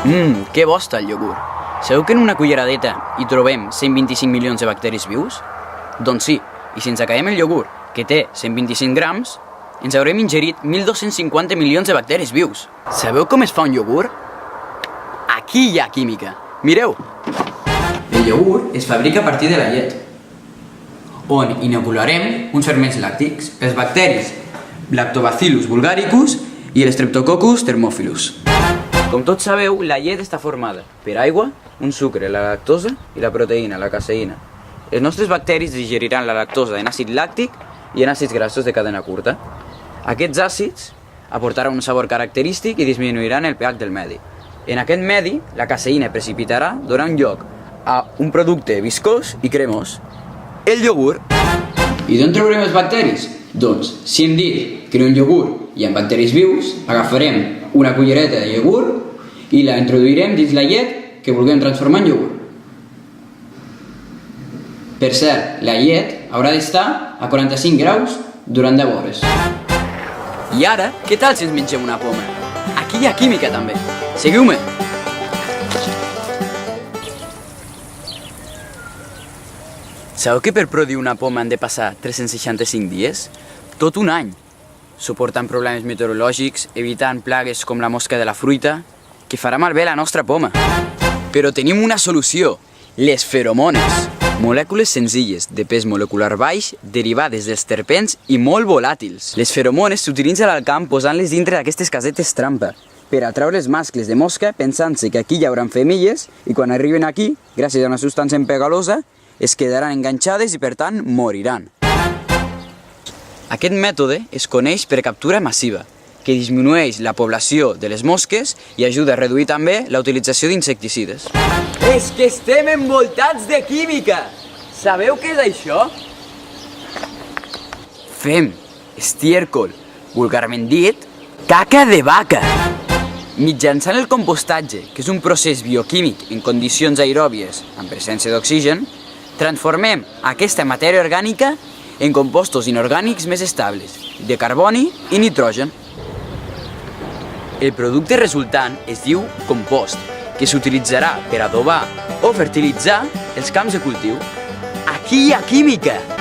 Que bo està el iogurt. Sabeu que en una culleradeta hi trobem 125 milions de bacteris vius? Doncs sí, i si ens acabem el iogurt, que té 125 grams, ens haurem ingerit 1.250 milions de bacteris vius. Sabeu com es fa un iogurt? Aquí hi ha química. Mireu! El iogurt es fabrica a partir de la llet, on inocularem uns ferments làctics, els bacteris Lactobacillus bulgaricus i l'Streptococcus thermophilus. Com tots sabeu, la llet està formada per aigua, un sucre, la lactosa i la proteïna, la caseïna. Els nostres bacteris digeriran la lactosa en àcid làctic i en àcids grassos de cadena curta. Aquests àcids aportaran un sabor característic i disminuiran el pH del medi. En aquest medi, la caseïna precipitarà donant lloc a un producte viscós i cremós, el iogurt. I d'on trobarem els bacteris? Doncs, si hem dit que en un iogurt hi ha bacteris vius, agafarem una cullereta de iogurt i la introduirem dins la llet que vulguem transformar en iogurt. Per cert, la llet haurà d'estar a 45 graus durant 10 hores. I ara, què tal si ens mengem una poma? Aquí hi ha química també. Seguiu-me! Sabeu que per produir una poma han de passar 365 dies? Tot un any, suportant problemes meteorològics, evitant plagues com la mosca de la fruita, que farà malbé la nostra poma. Però tenim una solució, les feromones. Molècules senzilles, de pes molecular baix, derivades dels terpens i molt volàtils. Les feromones s'utilitzen al camp posant-les dintre d'aquestes casetes trampa, per atraure els mascles de mosca pensant-se que aquí hi haurà femelles i quan arriben aquí, gràcies a una substància empegalosa, es quedaran enganxades i per tant moriran. Aquest mètode es coneix per captura massiva, que disminueix la població de les mosques i ajuda a reduir també la utilització d'insecticides. És que estem envoltats de química! Sabeu què és això? Fem estièrcol, vulgarment dit, caca de vaca. Mitjançant el compostatge, que és un procés bioquímic en condicions aeròbies amb presència d'oxigen, transformem aquesta matèria orgànica en compostos inorgànics més estables, de carboni i nitrogen. El producte resultant es diu compost, que s'utilitzarà per adobar o fertilitzar els camps de cultiu. Aquí hi ha química!